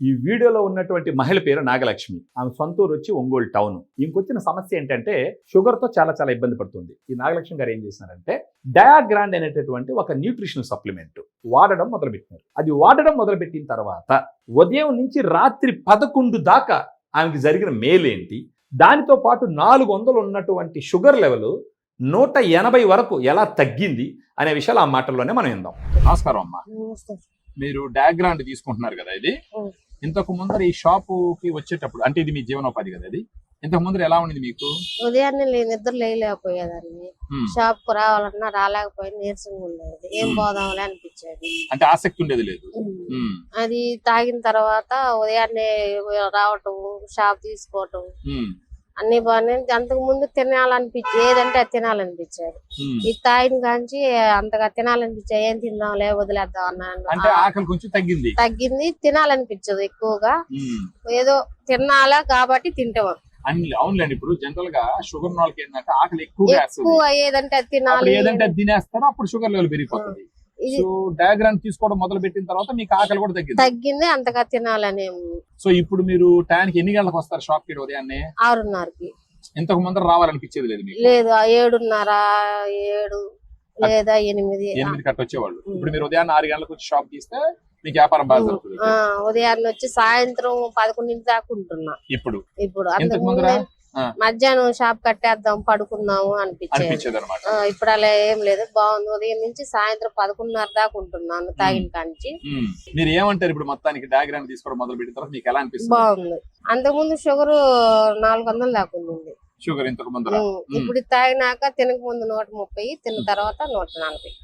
ఈ వీడియోలో ఉన్నటువంటి మహిళ పేరు నాగలక్ష్మి. ఆమె సొంత ఊరు వచ్చి ఒంగోలు టౌన్. ఇంకొచ్చిన సమస్య ఏంటంటే షుగర్తో చాలా ఇబ్బంది పడుతుంది. ఈ నాగలక్ష్మి గారు ఏం చేసినారంటే డయాగ్రాండ్ అనేటటువంటి ఒక న్యూట్రిషనల్ సప్లిమెంట్ వాడడం మొదలుపెట్టినారు. అది వాడడం మొదలుపెట్టిన తర్వాత ఉదయం నుంచి రాత్రి 11 దాకా ఆమెకి జరిగిన మేలేంటి, దానితో పాటు 400 ఉన్నటువంటి షుగర్ లెవెల్ 180 వరకు ఎలా తగ్గింది అనే విషయాలు ఆ మాటల్లోనే మనం విందాం. నమస్కారం అమ్మా. మీరు డయాగ్రాండ్ తీసుకుంటున్నారు కదా, ఇది ఇంతకు ముందర ఈ షాప్ కి వచ్చేటప్పుడు అంటే ఇది మీ జీవనోపాధి కదా, ఇది ఇంతకు ముందర ఎలా ఉండేది మీకు? ఉదయాన్నే నిద్ర లేకపోయేదాన్ని, షాప్ కు రావాలన్నా రాలేకపోయి నీరసంగా ఉండేది, ఏం పోదాంలే అనిపించేది. అంటే ఆసక్తి ఉండేది లేదు. అది తాగిన తర్వాత ఉదయాన్నే రావటం, షాప్ తీసుకోవటం అన్ని బాగానే. అంతకు ముందు తినాలనిపించేది, ఏదంటే అది తినాలనిపించేది. ఇది తాగిన కాంచి అంతగా తినాలనిపించేది, ఏం తిందాంలే వదిలేద్దాం అన్నాను. అంటే ఆకలి కొంచెం తగ్గింది, తినాలనిపించదు ఎక్కువగా. ఏదో తినాలా కాబట్టి తింటాం. అవునులేండి. ఇప్పుడు జనరల్ గా షుగర్ వాళ్ళకి ఏంటంటే ఆకలి ఎక్కువ ఏదంటే అది తినాలి, ఏదంటే అది తినేస్తారో అప్పుడు షుగర్ లెవెల్ పెరిగిపోతుంది. సో డయాగ్రామ్ తీసుకోవడం మొదలు పెట్టిన తర్వాత మీకు ఆకలి కూడా తగ్గింది, అంతగా తినాలని. సో ఇప్పుడు మీరు టైంకి ఎన్ని గంటలకు వస్తారు షాప్ కి? ఉదయాన్నే 6:30కి. ఇంతకు ముందర రావాలనిపించేది లేదు మీకు? లేదు, 7:30, 7 లేదా 8 కట్ట వచ్చేవాళ్ళు. ఇప్పుడు మీరు ఉదయాన్నే 6 గంటలకు వచ్చి షాప్ తీస్తే మీకు వ్యాపారం బాగా జరుగుతుంది. ఉదయాన్నే వచ్చి సాయంత్రం 11 దాకా ఉంటున్నా. ఇప్పుడు అంతకు ముందు మధ్యాహ్నం షాప్ కట్టేద్దాం పడుకుందాము అనిపించేది అనమాట. ఇప్పుడు అలా ఏం లేదు, బాగుంది. ఉదయం నుంచి సాయంత్రం 11:30 దాకా ఉంటున్నాను తాగిన కాంచి. మీరు ఏమంటారు ఇప్పుడు మొత్తానికి డయాగ్రామ్ తీసుకోవడం మొదలు పెట్టిన తర్వాత మీకు ఎలా అనిపిస్తుంది? బాగుంది. అంతకుముందు షుగర్ 400 దాకా ఉంది షుగర్ ఇంతకు ముందు. ఇప్పుడు తాగినాక తినక ముందు 130, తిన్న తర్వాత 140.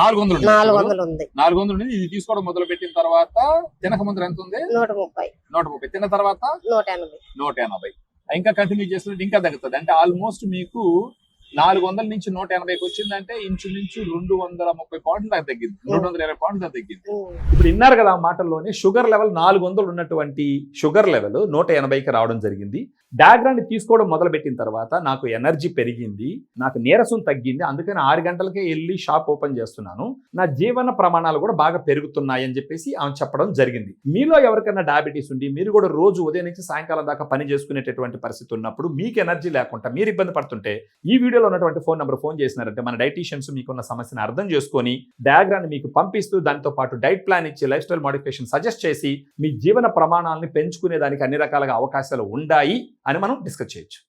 400 ఉంది. 400 ఇది తీసుకోవడం మొదలు పెట్టిన తర్వాత తినక ముందు ఎంత ఉంది? 130. తిన్న తర్వాత 180. ఇంకా కంటిన్యూ చేస్తుంటే ఇంకా తగ్గుతుంది. అంటే ఆల్మోస్ట్ మీకు 400 నుంచి 180కి వచ్చిందంటే ఇంచుమించు 230 పాయింట్లు దాకా తగ్గింది, 220 పాయింట్లు దాకా తగ్గింది. ఇప్పుడు విన్నారు కదా ఆ మాటల్లోనే, షుగర్ లెవెల్ 400 ఉన్నటువంటి షుగర్ లెవెల్ 180కి రావడం జరిగింది. డయాగ్రామ్ తీసుకోవడం మొదలు పెట్టిన తర్వాత నాకు ఎనర్జీ పెరిగింది, నాకు నీరసం తగ్గింది. అందుకని 6 గంటలకే వెళ్ళి షాప్ ఓపెన్ చేస్తున్నాను, నా జీవన ప్రమాణాలు కూడా బాగా పెరుగుతున్నాయి అని చెప్పేసి ఆమె చెప్పడం జరిగింది. మీలో ఎవరికైనా డయాబెటీస్ ఉండి మీరు కూడా రోజు ఉదయం నుంచి సాయంకాలం దాకా పని చేసుకునేటటువంటి పరిస్థితి ఉన్నప్పుడు, మీకు ఎనర్జీ లేకుండా మీరు ఇబ్బంది పడుతుంటే ఈ వీడియోలో ఉన్నటువంటి ఫోన్ నెంబర్ ఫోన్ చేసినారంటే మన డైటీషియన్స్ మీకున్న సమస్యను అర్థం చేసుకొని డయాగ్రామ్ మీకు పంపిస్తూ దాంతో పాటు డైట్ ప్లాన్ ఇచ్చి లైఫ్ స్టైల్ మోడిఫికేషన్ సజెస్ట్ చేసి మీ జీవన ప్రమాణాలను పెంచుకునే దానికి అన్ని రకాలుగా అవకాశాలు ఉన్నాయి అని మనం డిస్కస్ చేయొచ్చు.